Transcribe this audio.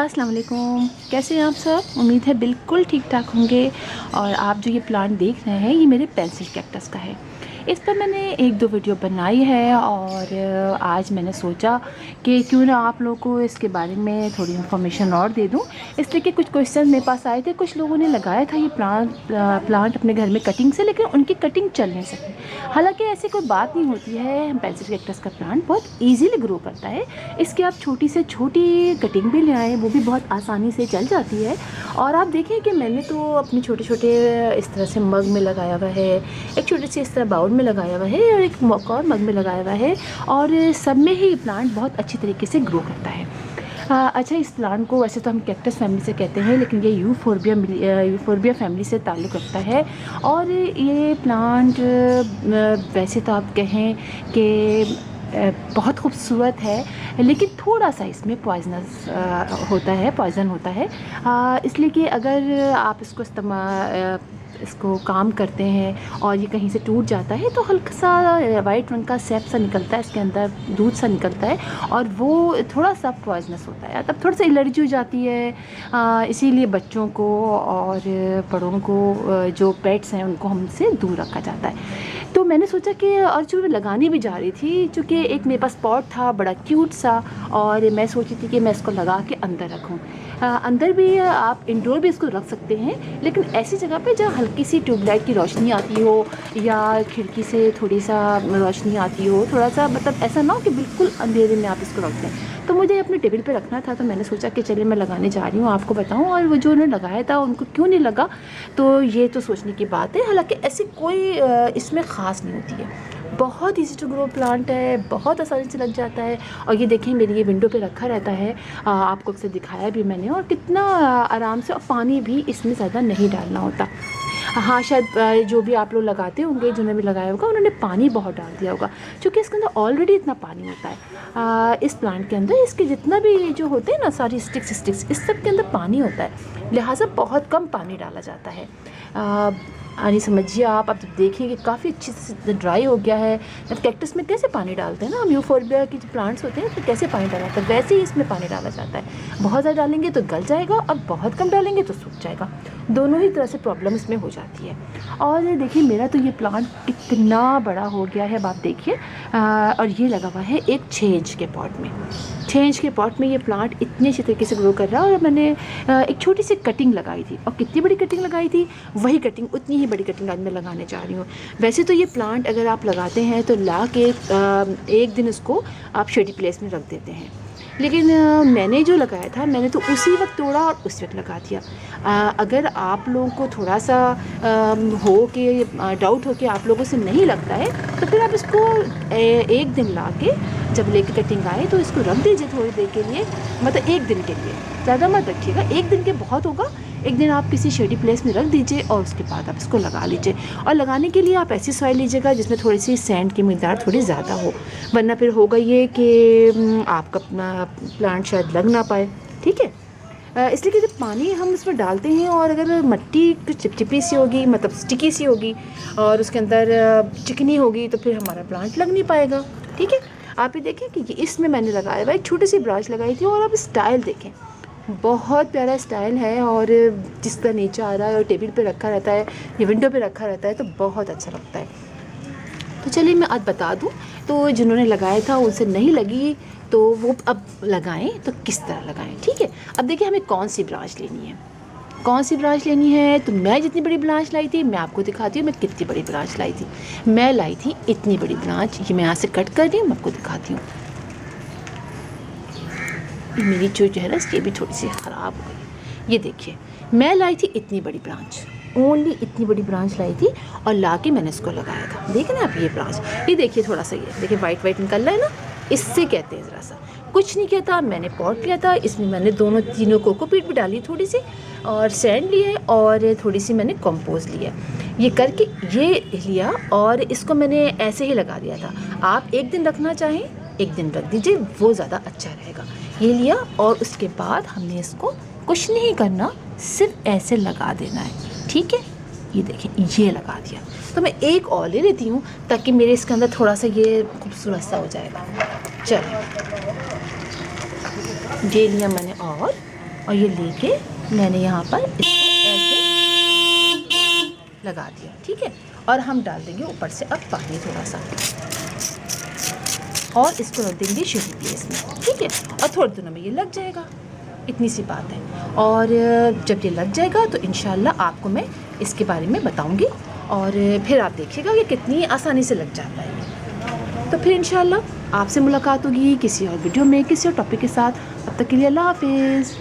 अस्सलाम वालेकुम। कैसे हैं आप सब? उम्मीद है बिल्कुल ठीक ठाक होंगे। और आप जो ये प्लांट देख रहे हैं ये मेरे पेंसिल कैक्टस का है। इस पर मैंने एक दो वीडियो बनाई है और आज मैंने सोचा कि क्यों ना आप लोगों को इसके बारे में थोड़ी इन्फॉर्मेशन और दे दूं। इसलिए कि कुछ क्वेश्चन मेरे पास आए थे, कुछ लोगों ने लगाया था ये प्लांट अपने घर में कटिंग से, लेकिन उनकी कटिंग चल नहीं सकी। हालांकि ऐसी कोई बात नहीं होती है, पेंसिल कैक्टस का प्लांट बहुत ईजीली ग्रो करता है। इसकी आप छोटी से छोटी कटिंग भी ले आए, वो भी बहुत आसानी से चल जाती है। और आप देखें कि मैंने तो अपने छोटे छोटे इस तरह से मग में लगाया हुआ है, एक छोटी सी इस तरह बाउल में लगाया हुआ है और एक और मग में लगाया हुआ है, और सब में ही प्लांट बहुत अच्छी तरीके से ग्रो करता है। अच्छा, इस प्लांट को वैसे तो हम कैक्टस फैमिली से कहते हैं, लेकिन ये यूफोर्बिया फैमिली से ताल्लुक़ रखता है। और ये प्लांट वैसे तो आप कहें कि बहुत खूबसूरत है, लेकिन थोड़ा सा इसमें पॉइज़न होता है। इसलिए कि अगर आप इसको काम करते हैं और ये कहीं से टूट जाता है तो हल्का सा वाइट रंग का सैप सा निकलता है, इसके अंदर दूध सा निकलता है, और वो थोड़ा सा पॉइजनस होता है, तब थोड़ा सा एलर्जी हो जाती है। इसीलिए बच्चों को और बड़ों को, जो पेट्स हैं, उनको हमसे दूर रखा जाता है। तो मैंने सोचा कि, और जो मैं लगाने भी जा रही थी, चूँकि एक मेरे पास पॉट था बड़ा क्यूट सा, और मैं सोची थी कि मैं इसको लगा के अंदर रखूँ। अंदर भी आप इंडोर भी इसको रख सकते हैं, लेकिन ऐसी जगह पे जहाँ हल्की सी ट्यूबलाइट की रोशनी आती हो या खिड़की से थोड़ी सा रोशनी आती हो, थोड़ा सा, मतलब ऐसा ना हो कि बिल्कुल अंधेरे में आप इसको रख दें। तो मुझे अपने टेबल पे रखना था, तो मैंने सोचा कि चलिए मैं लगाने जा रही हूँ, आपको बताऊँ। और वो जो उन्होंने लगाया था उनको क्यों नहीं लगा, तो ये तो सोचने की बात है। हालाँकि ऐसी कोई इसमें ख़ास नहीं होती है, बहुत ईजी टू ग्रो प्लांट है, बहुत आसानी से लग जाता है। और ये देखें, मेरी ये विंडो पे रखा रहता है, आपको अक्सर दिखाया भी मैंने, और कितना आराम से, और पानी भी इसमें ज़्यादा नहीं डालना होता। हाँ, शायद जो भी आप लोग लगाते होंगे, जिन्होंने भी लगाया होगा, उन्होंने पानी बहुत डाल दिया होगा, क्योंकि इसके अंदर ऑलरेडी इतना पानी होता है। इस प्लांट के अंदर इसके जितना भी जो होते हैं ना, सारी स्टिक्स इस सब के अंदर पानी होता है, लिहाजा बहुत कम पानी डाला जाता है। यानी समझिए आप, अब देखें कि काफ़ी अच्छी से ड्राई हो गया है। अब कैक्टस में कैसे पानी डालते हैं ना हम, यूफोर्बिया के जो प्लांट्स होते हैं तो कैसे पानी डाला जाता है, वैसे ही इसमें पानी डाला जाता है। बहुत ज़्यादा डालेंगे तो गल जाएगा, और बहुत कम डालेंगे तो सूख जाएगा। दोनों ही तरह से प्रॉब्लम इसमें हो जाती है। और देखिए, मेरा तो ये प्लांट कितना बड़ा हो गया है, अब आप देखिए। और ये लगा हुआ है एक 6 इंच के पॉट में। 6 इंच के पॉट में ये प्लांट इतने अच्छे तरीके से ग्रो कर रहा है। और मैंने एक छोटी सी कटिंग लगाई थी, और कितनी बड़ी कटिंग लगाई थी, वही कटिंग, उतनी ही बड़ी कटिंग आज मैं लगाने जा रही हूँ। वैसे तो ये प्लांट अगर आप लगाते हैं तो ला के एक दिन इसको आप शेडी प्लेस में रख देते हैं, लेकिन मैंने जो लगाया था, मैंने तो उसी वक्त तोड़ा और उस वक्त लगा दिया। अगर आप लोगों को थोड़ा सा हो कि डाउट हो कि आप लोगों से नहीं लगता है, तो फिर आप इसको एक दिन ला के, जब लेके कटिंग आए तो इसको रख दीजिए थोड़ी देर के लिए, मतलब एक दिन के लिए, ज़्यादा मत रखिएगा, एक दिन के बहुत होगा। एक दिन आप किसी शेडी प्लेस में रख दीजिए और उसके बाद आप इसको लगा लीजिए। और लगाने के लिए आप ऐसी सॉइल लीजिएगा जिसमें थोड़ी सी सैंड की मिकदार थोड़ी ज़्यादा हो, वरना फिर होगा ये कि आपका प्लांट शायद लग ना पाए। ठीक है, इसलिए कि जब पानी हम इसमें डालते हैं, और अगर मिट्टी कुछ चिपचिपी सी होगी, मतलब स्टिकी सी होगी, और उसके अंदर चिकनी होगी, तो फिर हमारा प्लांट लग नहीं पाएगा। ठीक है, आप ये देखें कि इसमें मैंने लगाया हुआ एक छोटी सी ब्रांच लगाई थी, और आप स्टाइल देखें, बहुत प्यारा स्टाइल है। और जिसका नीचे आ रहा है और टेबल पे रखा रहता है या विंडो पे रखा रहता है, तो बहुत अच्छा लगता है। तो चलिए मैं आज बता दूं, तो जिन्होंने लगाया था उनसे नहीं लगी, तो वो अब लगाएं तो किस तरह लगाएं। ठीक है, अब देखिए हमें कौन सी ब्रांच लेनी है, कौन सी ब्रांच लेनी है। तो मैं जितनी बड़ी ब्रांच लाई थी, मैं आपको दिखाती हूँ मैं कितनी बड़ी ब्रांच लाई थी। मैं लाई थी इतनी बड़ी ब्रांच, ये मैं यहाँ से कट कर रही हूँ, मैं आपको दिखाती हूँ। मेरी जो है ना, ये भी थोड़ी सी ख़राब हो गई। ये देखिए, मैं लाई थी इतनी बड़ी ब्रांच, ओनली इतनी बड़ी ब्रांच लाई थी, और ला के मैंने इसको लगाया था। देखें ना आप, ये ब्रांच, ये देखिए थोड़ा सा, ये देखिए वाइट निकल रहा है ना, इससे कहते हैं ज़रा सा, कुछ नहीं किया था। मैंने पॉट लिया था, इसमें मैंने तीनों कोकोपीट भी डाली थोड़ी सी, और सैंड लिए, और थोड़ी सी मैंने कंपोस्ट लिया। ये करके ये लिया, और इसको मैंने ऐसे ही लगा दिया था। आप एक दिन रखना चाहें, एक दिन रख दीजिए, वो ज़्यादा अच्छा रहेगा। ये लिया, और उसके बाद हमने इसको कुछ नहीं करना, सिर्फ ऐसे लगा देना है। ठीक है, ये देखें, ये लगा दिया। तो मैं एक और ले लेती हूँ, ताकि मेरे इसके अंदर थोड़ा सा ये खूबसूरत सा हो जाएगा। चलो, ये लिया मैंने, और और ये लेके मैंने यहाँ पर इसको ऐसे लगा दिया, ठीक है। और हम डाल देंगे ऊपर से अब पानी थोड़ा सा और इसको रख देंगे शीरी प्लेस में, ठीक है। और थोड़े दिनों में ये लग जाएगा, इतनी सी बात है। और जब ये लग जाएगा तो इंशाल्लाह आपको मैं इसके बारे में बताऊंगी और फिर आप देखिएगा कि कितनी आसानी से लग जाता है ये। तो फिर इंशाल्लाह आपसे मुलाकात होगी किसी और वीडियो में किसी और टॉपिक के साथ। तब तक के लिए अल्लाह हाफिज़।